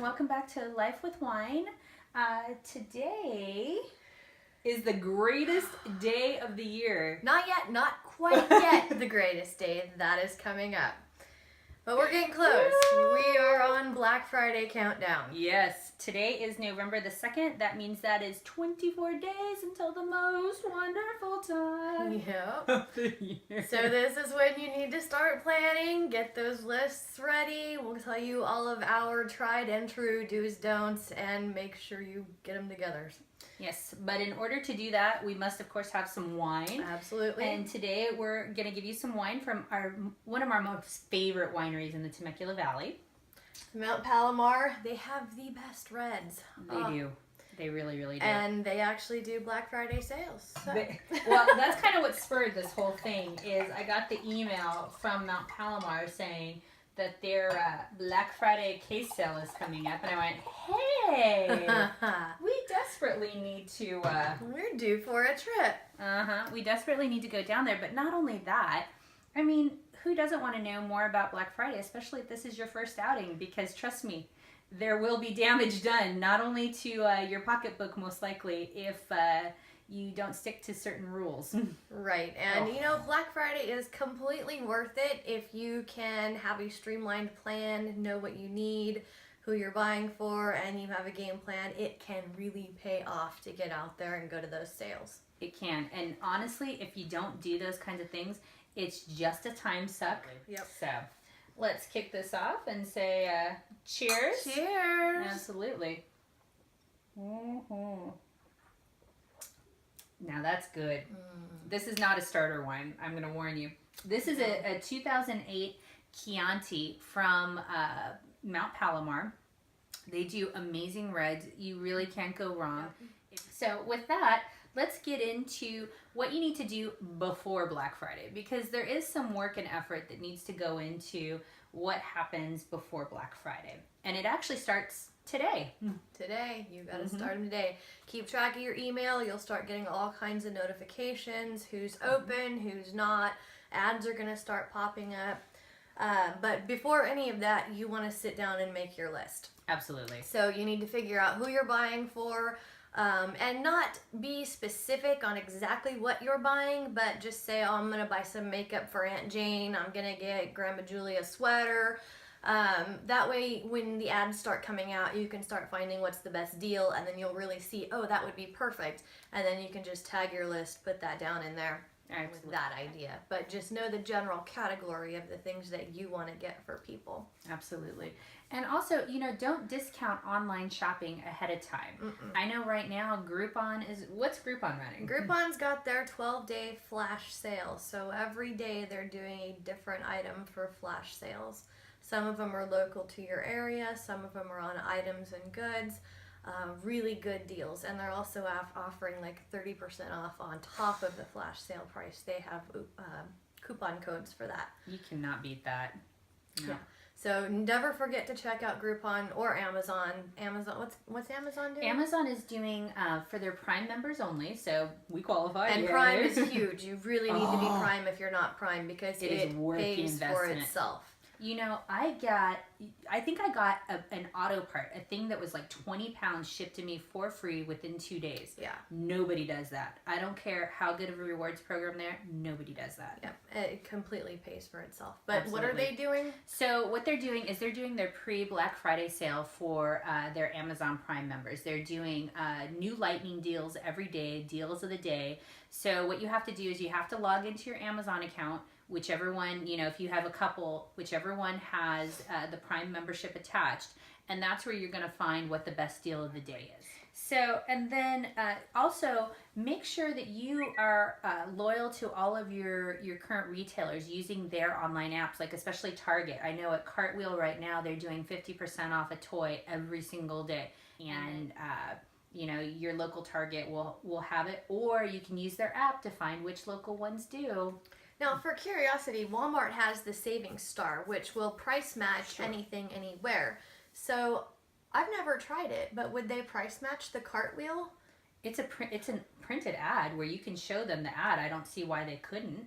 welcome back to Life with Wine. Today is the greatest day of the year. Not yet, not quite yet the greatest day. That is coming up. But we're getting close. We are on Black Friday countdown. Yes, today is November the 2nd. That means that is 24 days until the most wonderful time Yep. of the year. So this is when you need to start planning, get those lists ready. We'll tell you all of our tried and true do's, don'ts, and make sure you get them together. Yes, but in order to do that, we must of course have some wine. Absolutely. And today we're going to give you some wine from one of our most favorite wineries in the Temecula Valley. Mount Palomar, they have the best reds. They do. They really, really do. And they actually do Black Friday sales. So. Well, that's kind of what spurred this whole thing is I got the email from Mount Palomar saying that their Black Friday case sale is coming up. And I went, hey, we desperately need to... We're due for a trip. We desperately need to go down there. But not only that, I mean, who doesn't want to know more about Black Friday, especially if this is your first outing? Because trust me, there will be damage done, not only to your pocketbook most likely, if you don't stick to certain rules. Right, and you know, Black Friday is completely worth it if you can have a streamlined plan, know what you need, who you're buying for, and you have a game plan. It can really pay off to get out there and go to those sales. It can, and honestly, if you don't do those kinds of things, it's just a time suck. Yep. So let's kick this off and say cheers. Cheers. Absolutely. Mm-hmm. Now that's good. This is not a starter wine, I'm going to warn you. This is a 2008 Chianti from Mount Palomar. They do amazing reds. You really can't go wrong. So with that, let's get into what you need to do before Black Friday, because there is some work and effort that needs to go into what happens before Black Friday. And it actually starts today. Today. You got to start them today. Keep track of your email. You'll start getting all kinds of notifications, who's open, who's not. Ads are going to start popping up. But before any of that, you want to sit down and make your list. Absolutely. So you need to figure out who you're buying for, and not be specific on exactly what you're buying, but just say, oh, I'm going to buy some makeup for Aunt Jane. I'm going to get Grandma Julie a sweater. That way, when the ads start coming out, you can start finding what's the best deal, and then you'll really see, oh, that would be perfect. And then you can just tag your list, put that down in there. Absolutely. With that idea. But just know the general category of the things that you want to get for people. Absolutely. And also, you know, don't discount online shopping ahead of time. I know right now Groupon is... What's Groupon running? Groupon's got their 12-day flash sale. So every day they're doing a different item for flash sales. Some of them are local to your area. Some of them are on items and goods. Really good deals. And they're also offering like 30% off on top of the flash sale price. They have coupon codes for that. You cannot beat that. No. Yeah. So never forget to check out Groupon or Amazon. What's Amazon doing? Amazon is doing for their Prime members only, so we qualify. And Prime is huge. You really need to be Prime if you're not Prime, because it is worth the pays for investment. itself. You know, I think I got an auto part, a thing that was like 20 pounds shipped to me for free within 2 days. Yeah. Nobody does that. I don't care how good of a rewards program there, nobody does that. Yeah, it completely pays for itself. But Absolutely. What are they doing? So what they're doing is they're doing their pre-Black Friday sale for their Amazon Prime members. They're doing new lightning deals every day, deals of the day. So what you have to do is you have to log into your Amazon account, whichever one, you know, if you have a couple, whichever one has the Prime membership attached, and that's where you're going to find what the best deal of the day is. So, and then also make sure that you are loyal to all of your current retailers using their online apps, like especially Target. I know at Cartwheel right now, they're doing 50% off a toy every single day. And, you know, your local Target will have it, or you can use their app to find which local ones do. Now, for curiosity, Walmart has the Savings Star, which will price match anything, anywhere. So, I've never tried it, but would they price match the Cartwheel? It's a printed ad where you can show them the ad. I don't see why they couldn't.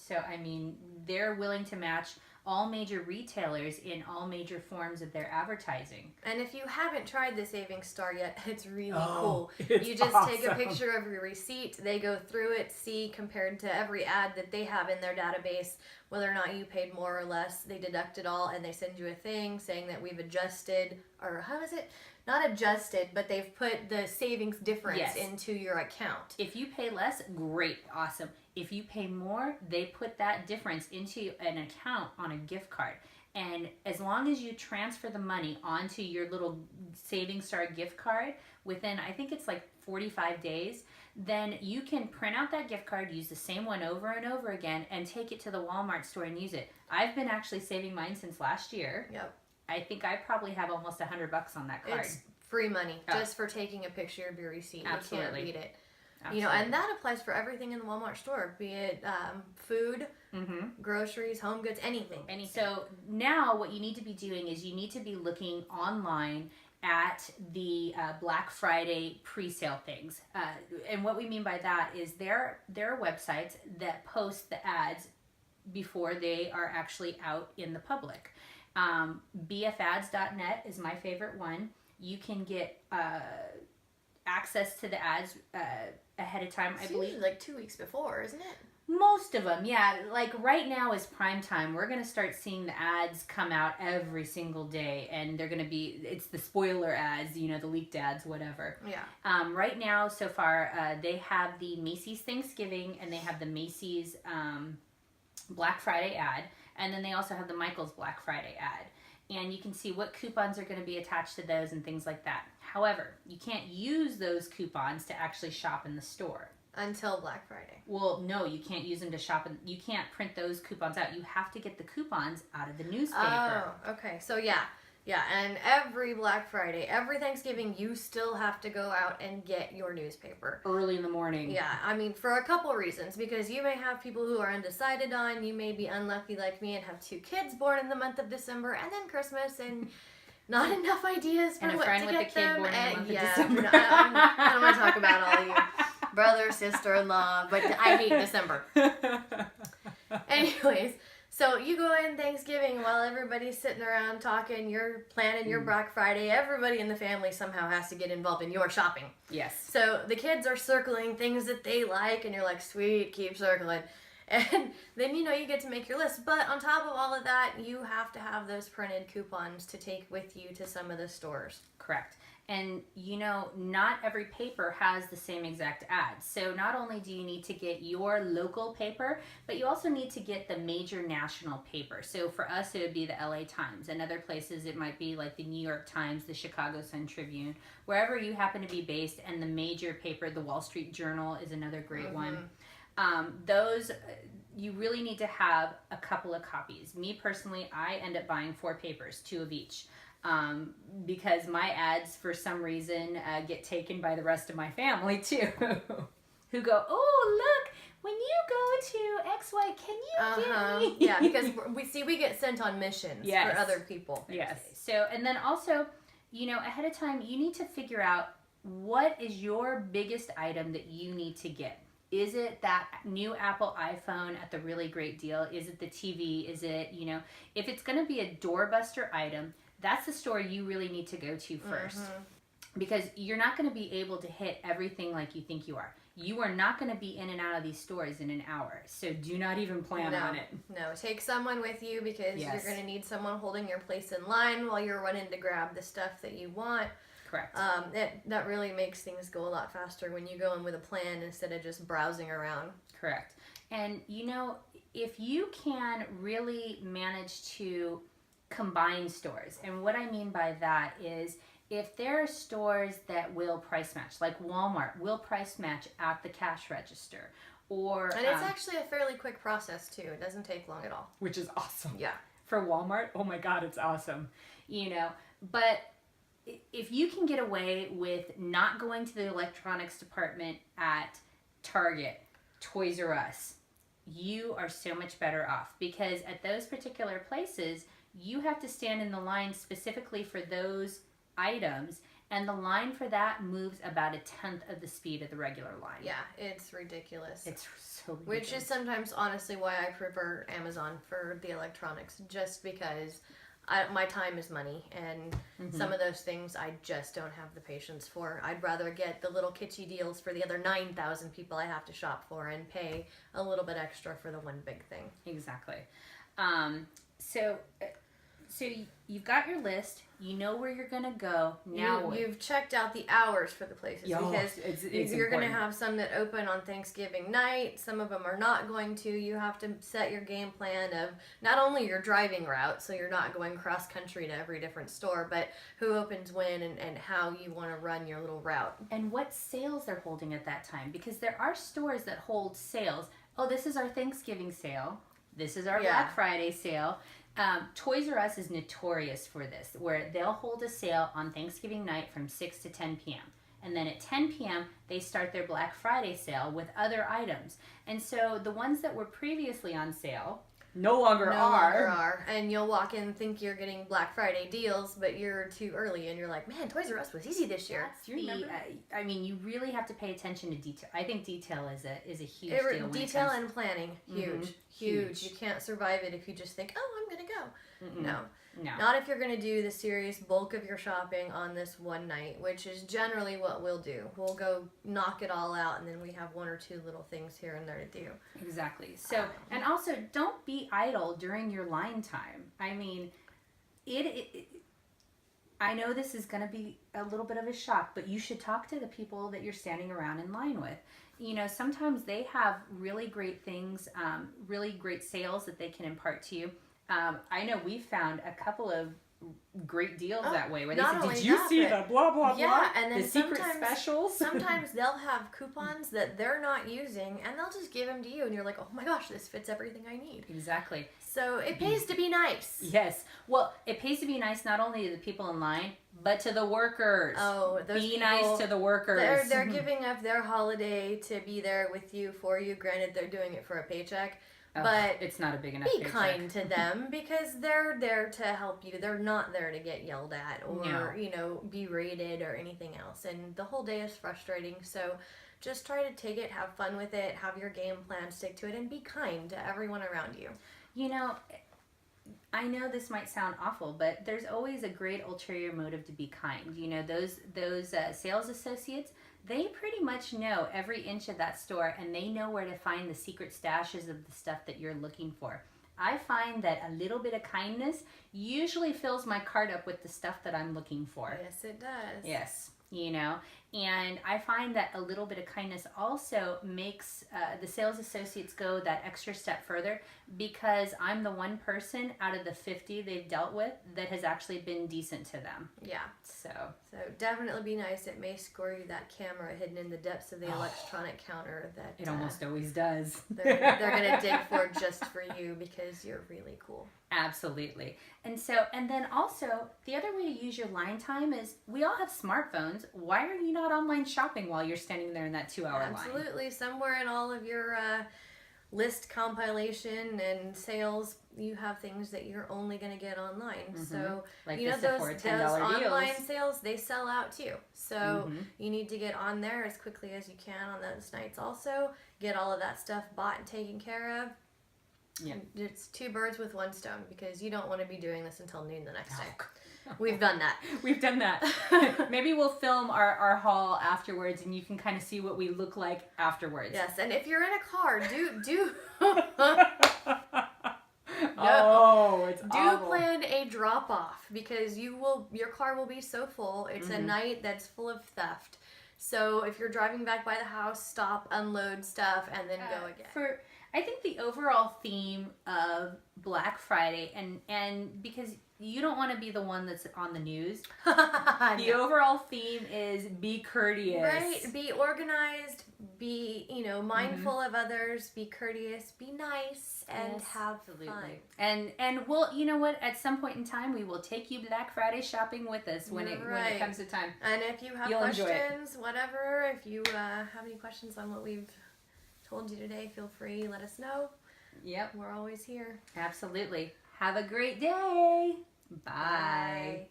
So, I mean, they're willing to match all major retailers in all major forms of their advertising. And if you haven't tried the Savings Star yet, it's really cool. It's You just take a awesome. picture of your receipt, they go through it, see compared to every ad that they have in their database, whether or not you paid more or less. They deduct it all and they send you a thing saying that we've adjusted, or how is it? Not adjusted, but they've put the savings difference Yes. into your account. If you pay less, great, awesome. If you pay more, they put that difference into an account on a gift card. And as long as you transfer the money onto your little Savings Star gift card within, I think it's like 45 days, then you can print out that gift card, use the same one over and over again, and take it to the Walmart store and use it. I've been actually saving mine since last year. Yep. I think I probably have almost $100 on that card. It's free money Oh. just for taking a picture of your receipt. Absolutely. You can't beat it. Absolutely. You know, and that applies for everything in the Walmart store, be it food, groceries, home goods, anything. So now what you need to be doing is you need to be looking online at the Black Friday pre-sale things. And what we mean by that is there are websites that post the ads before they are actually out in the public. bfads.net is my favorite one. You can get access to the ads ahead of time, I It's believe. usually like 2 weeks before, isn't it? Most of them, yeah. Like right now is prime time. We're going to start seeing the ads come out every single day, and they're going to be, it's the spoiler ads, you know, the leaked ads, whatever. Yeah. Right now, so far, they have the Macy's Thanksgiving, and they have the Macy's Black Friday ad, and then they also have the Michael's Black Friday ad. And you can see what coupons are going to be attached to those and things like that. However, you can't use those coupons to actually shop in the store. Until Black Friday. Well, no, you can't use them to shop. You can't print those coupons out. You have to get the coupons out of the newspaper. Oh, okay. So yeah, and every Black Friday, every Thanksgiving, you still have to go out and get your newspaper. Early in the morning. Yeah, I mean, for a couple reasons. Because you may have people who are undecided on, you may be unlucky like me and have 2 kids born in the month of December, and then Christmas, and not enough ideas for And a what friend to with a get kid them. born in the And month of yeah, December. no, I don't want to talk about all you brother, sister-in-law, but I hate December. Anyways, so you go in Thanksgiving while everybody's sitting around talking, you're planning your Black Friday, everybody in the family somehow has to get involved in your shopping. Yes. So the kids are circling things that they like, and you're like, sweet, keep circling. And then, you know, you get to make your list. But on top of all of that, you have to have those printed coupons to take with you to some of the stores. Correct. And, you know, not every paper has the same exact ads. So not only do you need to get your local paper, but you also need to get the major national paper. So for us, it would be the LA Times. And other places, it might be like the New York Times, the Chicago Sun-Tribune, wherever you happen to be based. And the major paper, the Wall Street Journal, is another great one. Those, you really need to have a couple of copies. Me personally, I end up buying 4 papers, 2 of each. Because my ads, for some reason, get taken by the rest of my family too, who go, oh, look, when you go to XY, can you get me? Yeah, because we get sent on missions Yes. for other people. Yes. So, and then also, you know, ahead of time, you need to figure out what is your biggest item that you need to get. Is it that new Apple iPhone at the really great deal? Is it the TV? Is it, you know, if it's going to be a doorbuster item, that's the store you really need to go to first. Because you're not going to be able to hit everything like you think you are. You are not going to be in and out of these stores in an hour. So do not even plan on it. No, take someone with you because Yes. you're going to need someone holding your place in line while you're running to grab the stuff that you want. Correct. That really makes things go a lot faster when you go in with a plan instead of just browsing around. Correct. And, you know, if you can really manage to combine stores, and what I mean by that is if there are stores that will price match, like Walmart will price match at the cash register, or And it's actually a fairly quick process too. It doesn't take long at all. which is awesome. Yeah. For Walmart, oh my God, it's awesome. You know, but if you can get away with not going to the electronics department at Target, Toys R Us, you are so much better off, because at those particular places, you have to stand in the line specifically for those items, And the line for that moves about 1/10 of the speed of the regular line. Yeah, it's ridiculous. It's so ridiculous. Which is sometimes, honestly, why I prefer Amazon for the electronics, just because my time is money, and some of those things I just don't have the patience for. I'd rather get the little kitschy deals for the other 9,000 people I have to shop for and pay a little bit extra for the one big thing. Exactly. So you've got your list. You know where you're going to go. Now you've checked out the hours for the places, because it's you're going to have some that open on Thanksgiving night. Some of them are not going to. You have to set your game plan of not only your driving route, so you're not going cross country to every different store, but who opens when and how you want to run your little route. And what sales they're holding at that time, because there are stores that hold sales. Oh, this is our Thanksgiving sale. This is our Black Friday sale. Toys R Us is notorious for this, where they'll hold a sale on Thanksgiving night from 6 to 10 p.m. And then at 10 p.m., they start their Black Friday sale with other items. And so the ones that were previously on sale no longer are. And you'll walk in and think you're getting Black Friday deals, but you're too early, and you're like, man, Toys R Us was easy this year. I mean, you really have to pay attention to detail. I think detail is a huge deal. Detail and planning, huge. You can't survive it if you just think, oh, I'm going to go. No. Not if you're going to do the serious bulk of your shopping on this one night, which is generally what we'll do. We'll go knock it all out, and then we have one or two little things here and there to do. Exactly. So, and also, don't be idle during your line time. I mean, I know this is going to be a little bit of a shock, but you should talk to the people that you're standing around in line with. You know, sometimes they have really great things, really great sales that they can impart to you. I know we found a couple of great deals that way, where they said, did you see the blah, blah, blah? And then the secret specials? Sometimes they'll have coupons that they're not using, and they'll just give them to you, and you're like, oh my gosh, this fits everything I need. Exactly. So it pays to be nice. Yes. Well, it pays to be nice not only to the people in line, but to the workers. Oh, those Be people, nice to the workers. They're giving up their holiday to be there with you, for you. Granted, they're doing it for a paycheck. But it's not a big enough be paycheck. kind to them, because they're there to help you. They're not there to get yelled at or, berated or anything else. And the whole day is frustrating. So just try to take it, have fun with it, have your game plan, stick to it, and be kind to everyone around you. You know, I know this might sound awful, but there's always a great ulterior motive to be kind. You know, those sales associates, they pretty much know every inch of that store, and they know where to find the secret stashes of the stuff that you're looking for. I find that a little bit of kindness usually fills my cart up with the stuff that I'm looking for. Yes, it does. Yes, you know, and I find that a little bit of kindness also makes the sales associates go that extra step further, because I'm the one person out of the 50 they've dealt with that has actually been decent to them. Yeah. So definitely be nice. It may score you that camera hidden in the depths of the electronic counter that it almost always does. They're going to dig for just for you, because you're really cool. Absolutely. And then also, the other way to use your line time is, we all have smartphones. Why are you not online shopping while you're standing there in that 2-hour line? Absolutely. Somewhere in all of your list compilation and sales, you have things that you're only going to get online. So, like those online deals. sales, they sell out too. So you need to get on there as quickly as you can on those nights also. Get all of that stuff bought and taken care of. Yeah. It's 2 birds with 1 stone, because you don't want to be doing this until noon the next day. We've done that. We've done that. Maybe we'll film our haul afterwards, and you can kind of see what we look like afterwards. Yes, and if you're in a car, do it's awful. Plan a drop off, because your car will be so full. It's a night that's full of theft. So if you're driving back by the house, stop, unload stuff, and then go again. I think the overall theme of Black Friday, and because you don't want to be the one that's on the news, the overall theme is be courteous. Right, be organized, be, mindful of others, be courteous, be nice, and have fun. And we'll, you know what, at some point in time, we will take you Black Friday shopping with us when it comes to time. And if you have questions, whatever, if you have any questions on what we've told you today, feel free, let us know. Yep. We're always here. Absolutely. Have a great day. Bye. Bye.